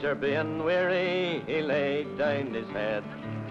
After being weary, he laid down his head.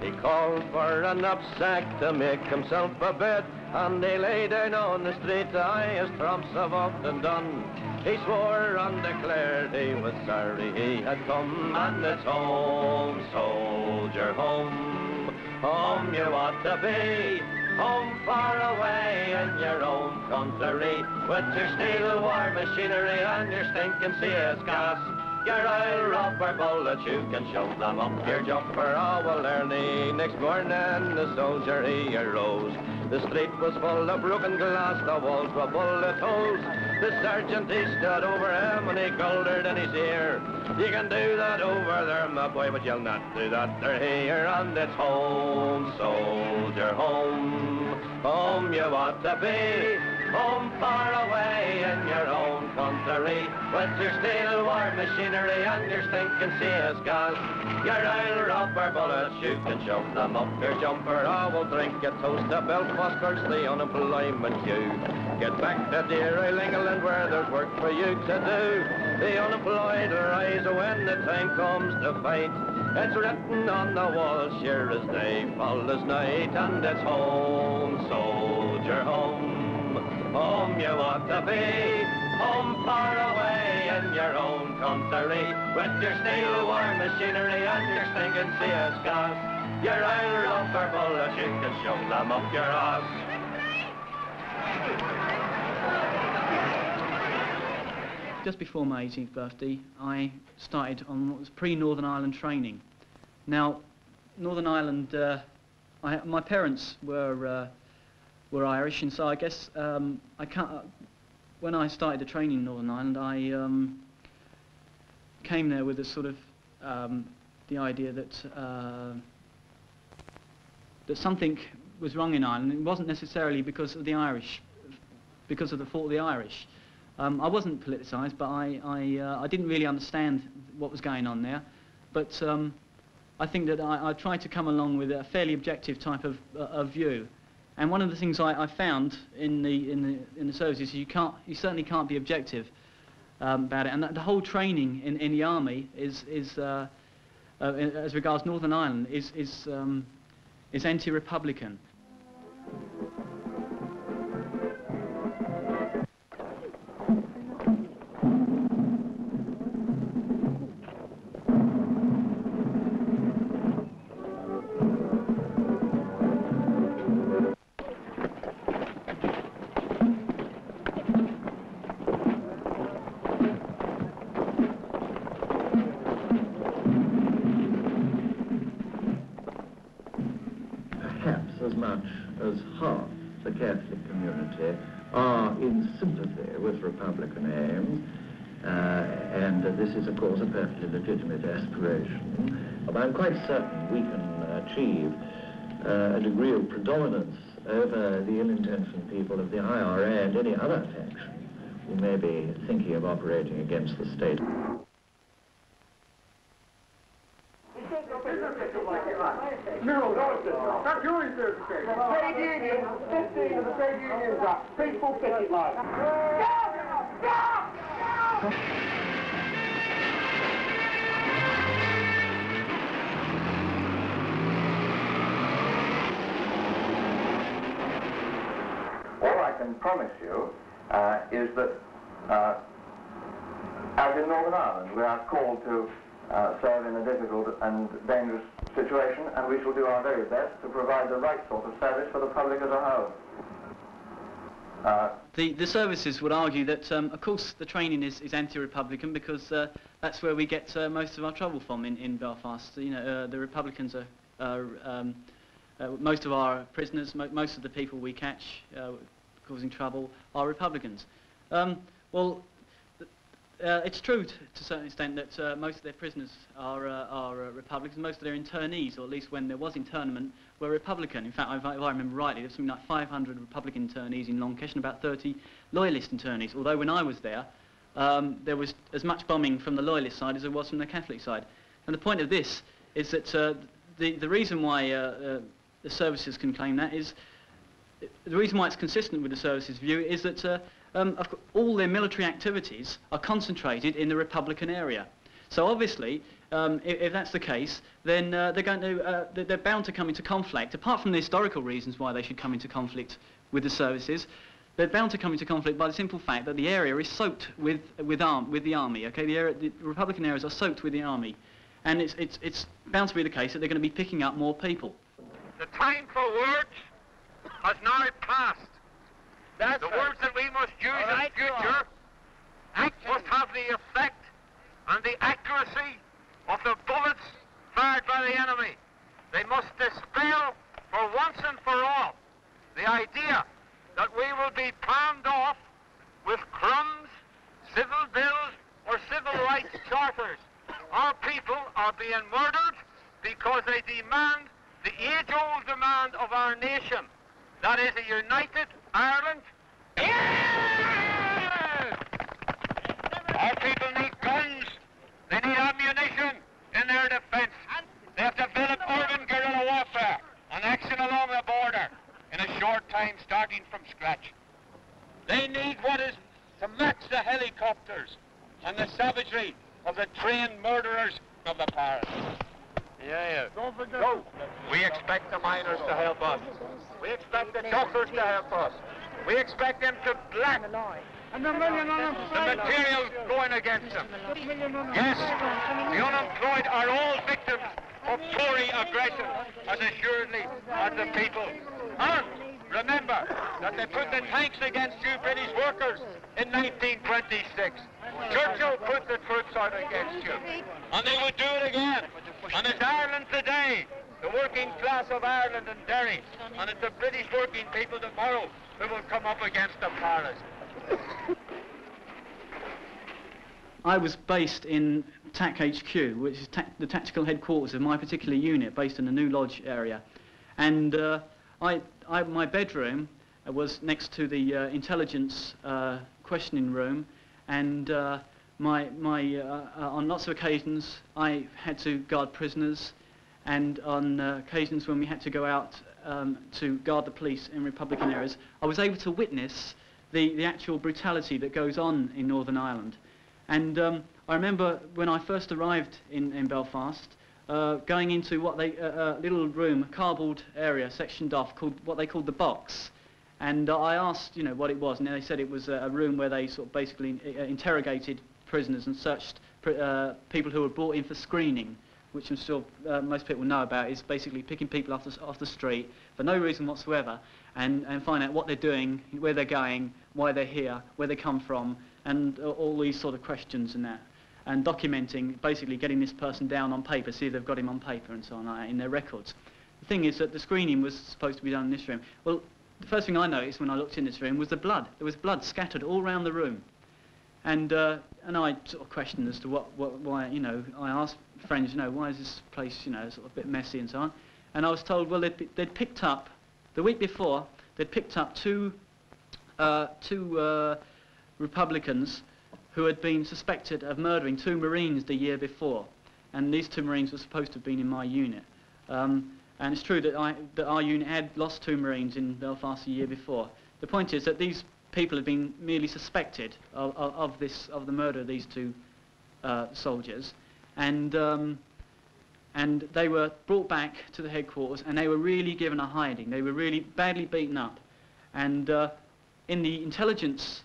He called for a knapsack to make himself a bed, and he lay down on the street, as tramps have often done. He swore and declared he was sorry he had come, and it's home, soldier, home, home you ought to be, home far away in your own country, with your steel war machinery and your stinking CS gas. Your oil rubber bullets, you can shove them up your jumper. Oh, well, early next morning the soldier he arose. The street was full of broken glass, the walls were bullet holes. The sergeant, he stood over him and he guldered in his ear. You can do that over there, my boy, but you'll not do that there here. And it's home, soldier, home, home you ought to be, home far away in your own country, with your steel war machinery and your stinking CS gas. Your oil rubber bullets, you can shove them up your jumper. Oh, we'll drink a toast to Belfast, curse the unemployment queue. Get back to dear old England where there's work for you to do. The unemployed rise when the time comes to fight. It's written on the walls, sure as day, fall as night. And it's home, soldier, home, home you ought to be, home far away in your own country, with your steel war machinery and your stinking CS gas. Your oil rubber bullets, you can shove them up your ass. Just before my 18th birthday, I started on what was pre-Northern Ireland training. Now, Northern Ireland, my parents were Irish, and so I guess when I started the training in Northern Ireland, I came there with a sort of the idea that that something was wrong in Ireland. It wasn't necessarily because of the Irish, because of the fault of the Irish. I wasn't politicised, but I didn't really understand what was going on there. But I think that I tried to come along with a fairly objective type of view. And one of the things I found in the services is you certainly can't be objective about it. And the whole training in the army is as regards Northern Ireland is anti-republican. As much as half the Catholic community are in sympathy with Republican aims, and this is, of course, a perfectly legitimate aspiration. But I'm quite certain we can achieve a degree of predominance over the ill-intentioned people of the IRA and any other faction who may be thinking of operating against the state. No, that's your interpretation. Trade unions, 15 of the trade unions are peaceful picket lines. All I can promise you is that, as in Northern Ireland, we are called to serve in a difficult and dangerous situation, and we shall do our very best to provide the right sort of service for the public as a whole. The services would argue that, of course, the training is anti-republican because that's where we get most of our trouble from in Belfast. You know, the Republicans are most of our prisoners, most of the people we catch causing trouble are Republicans. Well, it's true to a certain extent that most of their prisoners are Republicans. Most of their internees, or at least when there was internment, were Republican. In fact, if I remember rightly, there's something like 500 Republican internees in Lancashire and about 30 Loyalist internees. Although when I was there was as much bombing from the Loyalist side as there was from the Catholic side. And the point of this is that the reason why the services can claim that is, the reason why it's consistent with the services view is that all their military activities are concentrated in the Republican area. So obviously, if that's the case, then they're bound to come into conflict. Apart from the historical reasons why they should come into conflict with the services, they're bound to come into conflict by the simple fact that the area is soaked with the army. Okay, the Republican areas are soaked with the army, and it's bound to be the case that they're going to be picking up more people. The time for words has now passed. The words that we must use in the future must have the effect and the accuracy of the bullets fired by the enemy. They must dispel for once and for all the idea that we will be palmed off with crumbs, civil bills, or civil rights charters. Our people are being murdered because they demand the age-old demand of our nation. That is a united Ireland. Yes! Our people need guns. They need ammunition in their defense. They have developed urban guerrilla warfare and action along the border in a short time, starting from scratch. They need what is to match the helicopters and the savagery of the trained murderers of the past. Yeah. Don't forget. So, we expect the miners to help us. We expect the dockers to help us. We expect them to black the material going against them. Yes, the unemployed are all victims of Tory aggression as assuredly as the people. And remember that they put the tanks against you British workers in 1926. Churchill put the troops out against you. And they would do it again. And it's Ireland today, the working class of Ireland and Derry, and it's the British working people tomorrow who will come up against the Paris. I was based in TAC HQ, which is the tactical headquarters of my particular unit, based in the New Lodge area. And my bedroom was next to the intelligence questioning room, and on lots of occasions I had to guard prisoners, and on occasions when we had to go out to guard the police in Republican areas, I was able to witness the actual brutality that goes on in Northern Ireland. And I remember when I first arrived in Belfast, going into what they little room, cardboard area sectioned off, called what they called the box. And I asked, what it was, and they said it was a room where they sort of basically interrogated prisoners and searched people who were brought in for screening, which I'm sure most people know about, is basically picking people off the street for no reason whatsoever, and find out what they're doing, where they're going, why they're here, where they come from, and all these sort of questions and that. And documenting, basically getting this person down on paper, see if they've got him on paper and so on, in their records. The thing is that the screening was supposed to be done in this room. Well, the first thing I noticed when I looked in this room was the blood. There was blood scattered all around the room. And I sort of questioned as to why, I asked friends, why is this place, sort of a bit messy and so on. And I was told, well, they'd picked up, the week before, they'd picked up two Republicans who had been suspected of murdering 2 Marines the year before. And these 2 Marines were supposed to have been in my unit. And it's true that our unit had lost 2 Marines in Belfast the year before. The point is that these people had been merely suspected of the murder of these 2 soldiers, and they were brought back to the headquarters, and they were really given a hiding. They were really badly beaten up, and in the intelligence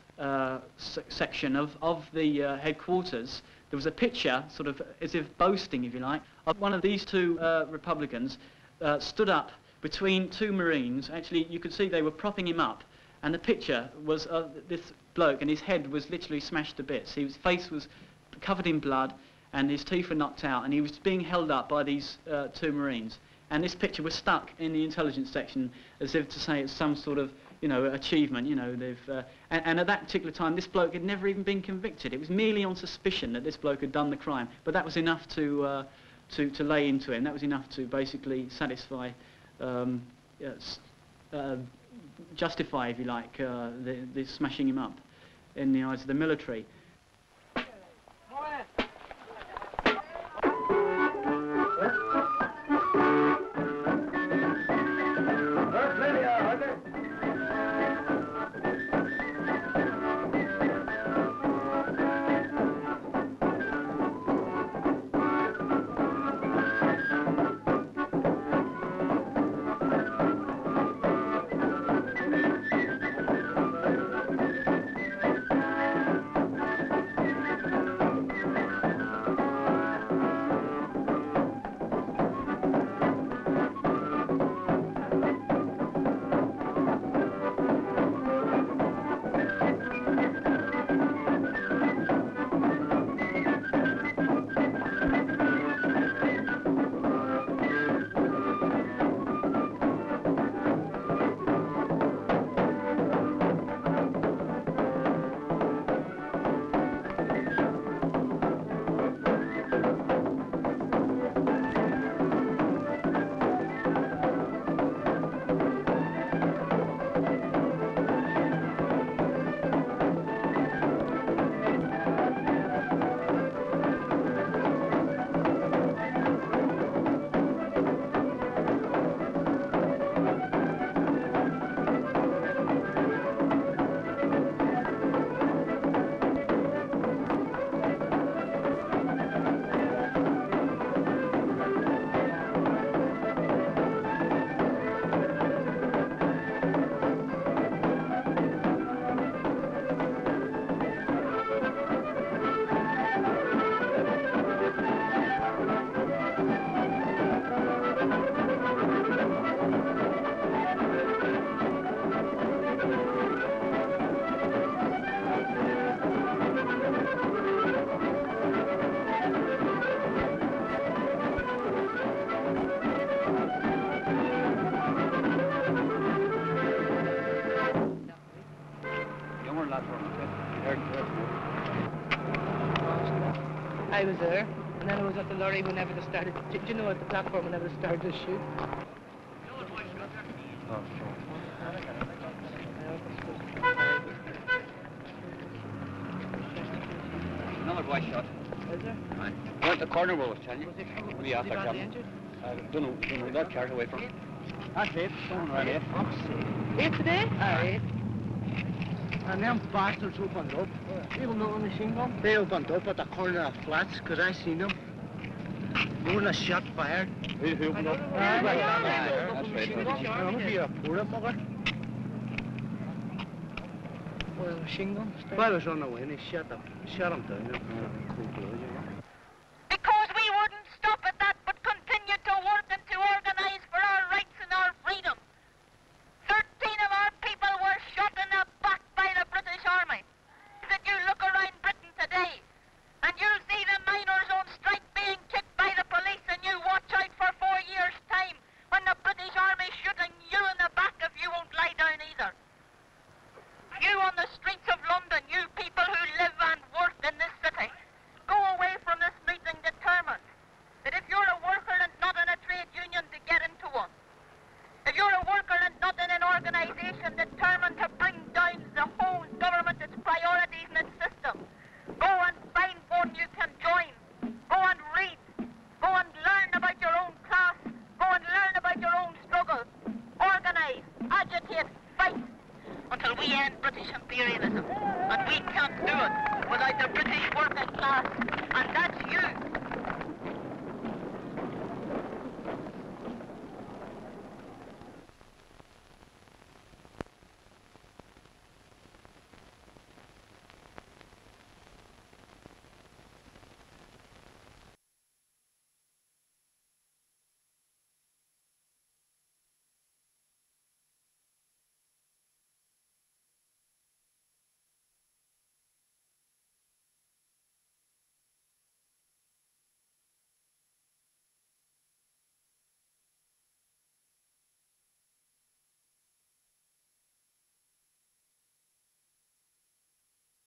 section of the headquarters, there was a picture, sort of as if boasting, if you like, of one of these 2 Republicans stood up between 2 Marines. Actually, you could see they were propping him up, and the picture was of this bloke, and his head was literally smashed to bits. His face was covered in blood, and his teeth were knocked out, and he was being held up by these 2 Marines. And this picture was stuck in the intelligence section as if to say it's some sort of, achievement. And at that particular time, this bloke had never even been convicted. It was merely on suspicion that this bloke had done the crime, but that was enough to lay into him. That was enough to basically satisfy, justify, if you like, the smashing him up in the eyes of the military. I was there, and then I was at the lorry whenever they started. Do you know at the platform whenever they started to shoot? Another boy shot. Is there? Aye. Went the corner wall, was telling you. Was he, We are was he badly injured? don't know that carried away from. That's it. Someone ran it. 8 today? Aye. And them bastards opened up. Even though the machine gun? They opened up at the corner of flats, because I seen them. More than a shot fired. Who opened up? That's right. That would be a poor mugger. Well, machine gun? Well, I was on the way and he shot him down.